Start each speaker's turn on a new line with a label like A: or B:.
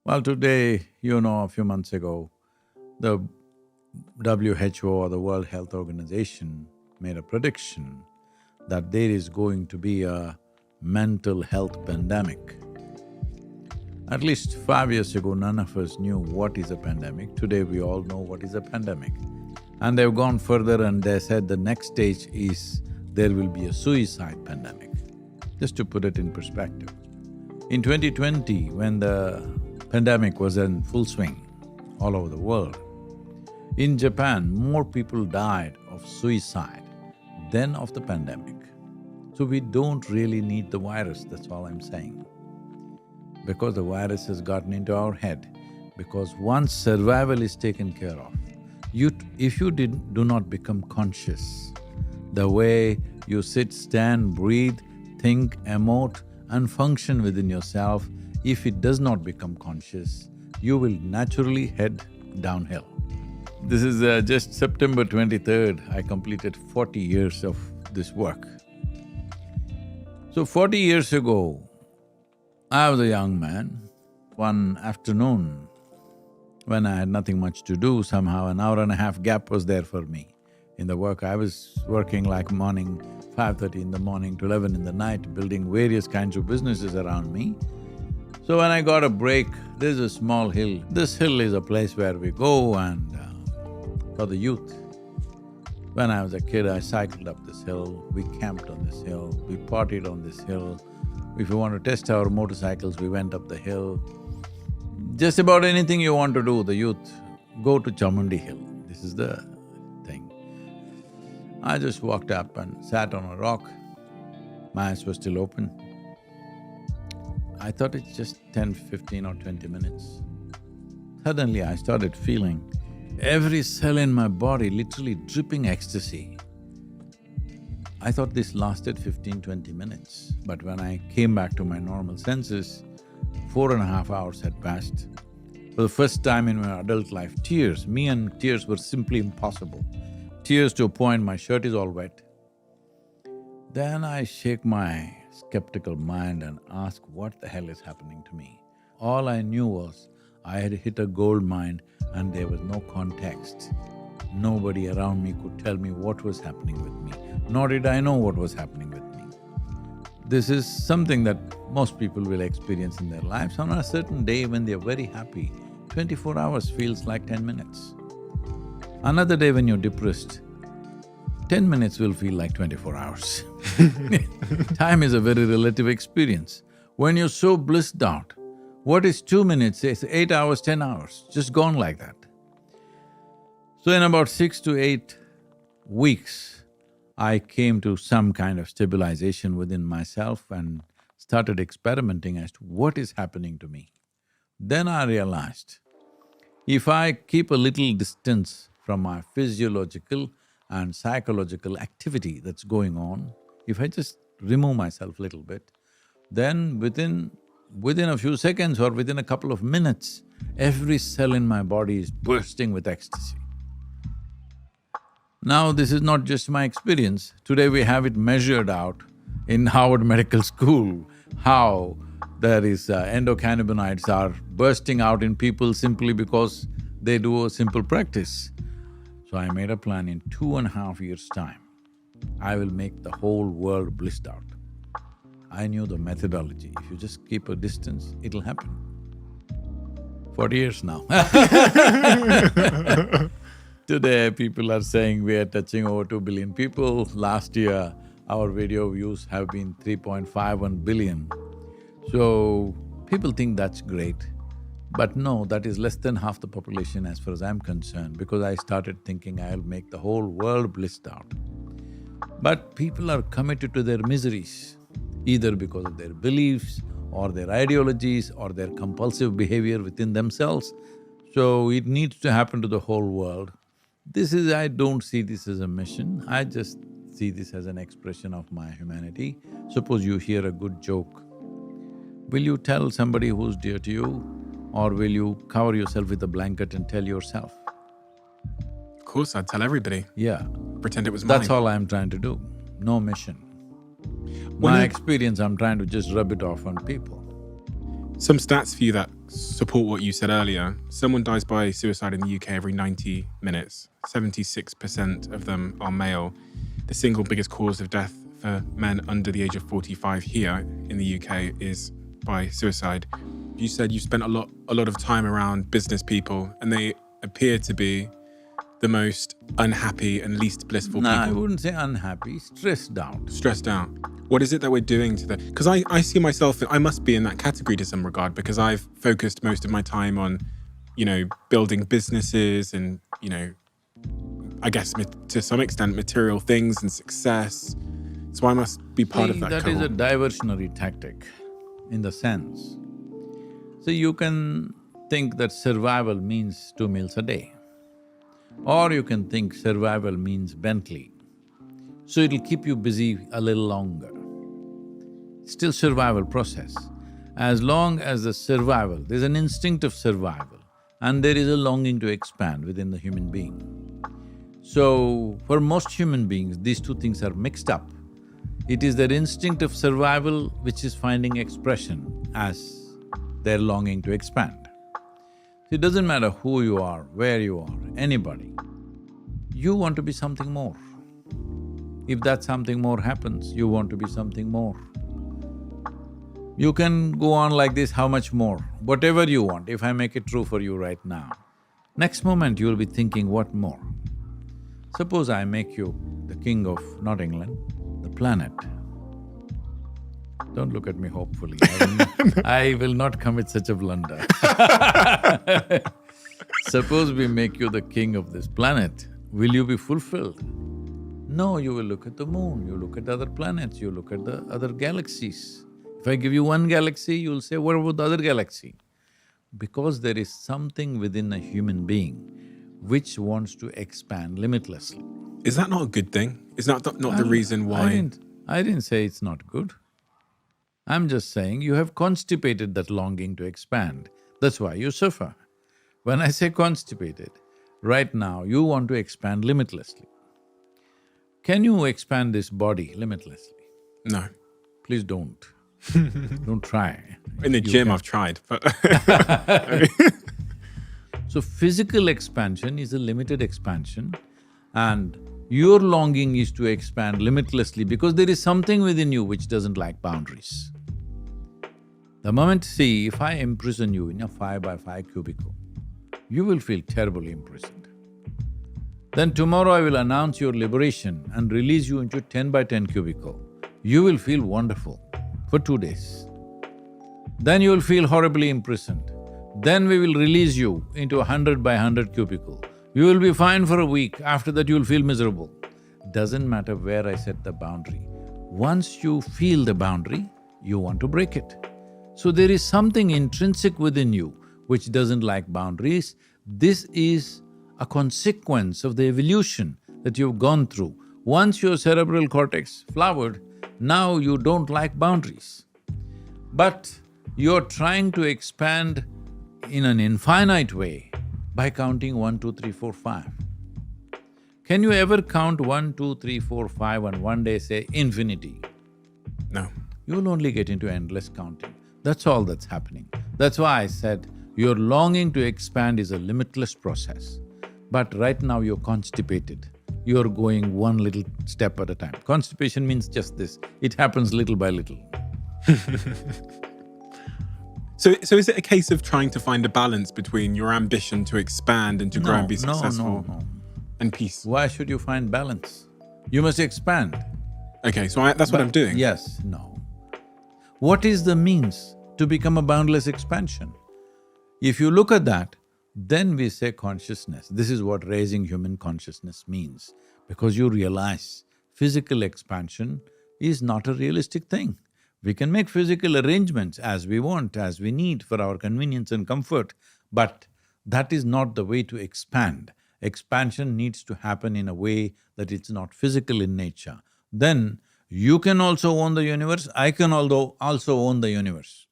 A: Well, today, a few months ago, the WHO or the World Health Organization made a prediction that there is going to be a mental health pandemic. At least 5 years ago, none of us knew what is a pandemic. Today, we all know what is a pandemic. And they've gone further and they said the next stage is there will be a suicide pandemic. Just to put it in perspective, in 2020, when the pandemic was in full swing all over the world, in Japan, more people died of suicide than of the pandemic. So we don't really need the virus, that's all I'm saying. Because the virus has gotten into our head, because once survival is taken care of, if you do not become conscious, the way you sit, stand, breathe, think, emote and function within yourself, if it does not become conscious, you will naturally head downhill. This is just September 23rd, I completed 40 years of this work. So 40 years ago, I was a young man. One afternoon, when I had nothing much to do, somehow an hour and a half gap was there for me. In the work, I was working like morning, 5:30 in the morning to 11 in the night, building various kinds of businesses around me. So when I got a break, there's a small hill. This hill is a place where we go and for the youth. When I was a kid, I cycled up this hill, we camped on this hill, we partied on this hill. If you want to test our motorcycles, we went up the hill. Just about anything you want to do, the youth, go to Chamundi Hill, this is the thing. I just walked up and sat on a rock, my eyes were still open. I thought it's just 10, 15 or 20 minutes. Suddenly I started feeling every cell in my body literally dripping ecstasy. I thought this lasted 15, 20 minutes, but when I came back to my normal senses, 4.5 hours had passed. For the first time in my adult life, me and tears were simply impossible. Tears to a point my shirt is all wet. Then I shake my skeptical mind and ask what the hell is happening to me. All I knew was I had hit a gold mine and there was no context. Nobody around me could tell me what was happening with me, nor did I know what was happening with me. This is something that most people will experience in their lives. On a certain day when they're very happy, 24 hours feels like 10 minutes. Another day when you're depressed, 10 minutes will feel like 24 hours. Time is a very relative experience. When you're so blissed out, what is 2 minutes, it's 8 hours, 10 hours, just gone like that. So in about 6 to 8 weeks, I came to some kind of stabilization within myself and started experimenting as to what is happening to me. Then I realized, if I keep a little distance from my physiological and psychological activity that's going on, if I just remove myself a little bit, then within a few seconds or within a couple of minutes, every cell in my body is bursting with ecstasy. Now, this is not just my experience. Today we have it measured out in Harvard Medical School, how there is endocannabinoids are bursting out in people simply because they do a simple practice. So I made a plan, in 2.5 years' time, I will make the whole world blissed out. I knew the methodology. If you just keep a distance, it'll happen. 40 years now. Today, people are saying we are touching over 2 billion people. Last year, our video views have been 3.51 billion. So, people think that's great. But no, that is less than half the population as far as I'm concerned, because I started thinking I'll make the whole world blissed out. But people are committed to their miseries, either because of their beliefs or their ideologies or their compulsive behavior within themselves. So it needs to happen to the whole world. I don't see this as a mission, I just see this as an expression of my humanity. Suppose you hear a good joke, will you tell somebody who's dear to you, or will you cover yourself with a blanket and tell yourself?
B: Of course, I'd tell everybody.
A: Yeah.
B: Pretend it was mine.
A: That's all I'm trying to do, no mission. My experience, I'm trying to just rub it off on people.
B: Some stats for you that support what you said earlier. Someone dies by suicide in the UK every 90 minutes. 76% of them are male. The single biggest cause of death for men under the age of 45 here in the UK is by suicide. You said you spent a lot of time around business people, and they appear to be the most unhappy and least blissful
A: No,
B: people.
A: I wouldn't say unhappy, stressed out.
B: Stressed out. What is it that we're doing to that? Because I see myself, I must be in that category to some regard, because I've focused most of my time on, building businesses and, I guess to some extent material things and success. So I must be part of that
A: That is a
B: cohort.
A: diversionary tactic in the sense. So you can think that survival means 2 meals a day. Or you can think survival means Bentley. So it'll keep you busy a little longer. Still survival process. As long as the survival, there's an instinct of survival and there is a longing to expand within the human being. So, for most human beings, these two things are mixed up. It is their instinct of survival which is finding expression as their longing to expand. It doesn't matter who you are, where you are, anybody, you want to be something more. If that something more happens, you want to be something more. You can go on like this, how much more? Whatever you want, if I make it true for you right now, next moment you'll be thinking, what more? Suppose I make you the king of, not England, the planet. Don't look at me hopefully, I will not commit such a blunder. Suppose we make you the king of this planet, will you be fulfilled? No, you will look at the moon, you look at other planets, you look at the other galaxies. If I give you one galaxy, you'll say, what about the other galaxy? Because there is something within a human being which wants to expand limitlessly.
B: Is that not a good thing? Is that not the reason why?
A: I didn't say it's not good. I'm just saying you have constipated that longing to expand, that's why you suffer. When I say constipated, right now you want to expand limitlessly. Can you expand this body limitlessly?
B: No.
A: Please don't. Don't try.
B: In the gym I've tried, but
A: So physical expansion is a limited expansion and your longing is to expand limitlessly because there is something within you which doesn't like boundaries. The moment, see, if I imprison you in a 5x5 cubicle, you will feel terribly imprisoned. Then tomorrow I will announce your liberation and release you into 10x10 cubicle. You will feel wonderful for 2 days. Then you will feel horribly imprisoned. Then we will release you into a 100x100 cubicle. You will be fine for a week, after that you will feel miserable. Doesn't matter where I set the boundary. Once you feel the boundary, you want to break it. So there is something intrinsic within you which doesn't like boundaries. This is a consequence of the evolution that you've gone through. Once your cerebral cortex flowered, now you don't like boundaries. But you're trying to expand in an infinite way by counting 1, 2, 3, 4, 5. Can you ever count 1, 2, 3, 4, 5 and one day say infinity?
B: no.
A: You'll only get into endless counting. That's all that's happening. That's why I said your longing to expand is a limitless process. But right now you're constipated. You're going one little step at a time. Constipation means just this, it happens little by little.
B: So is it a case of trying to find a balance between your ambition to expand and to grow and be successful
A: No.
B: and peace?
A: Why should you find balance? You must expand.
B: Okay, so that's what I'm doing.
A: Yes, no. What is the means to become a boundless expansion? If you look at that, then we say consciousness. This is what raising human consciousness means, because you realize physical expansion is not a realistic thing. We can make physical arrangements as we want, as we need for our convenience and comfort, but that is not the way to expand. Expansion needs to happen in a way that it's not physical in nature. Then you can also own the universe, I can also own the universe.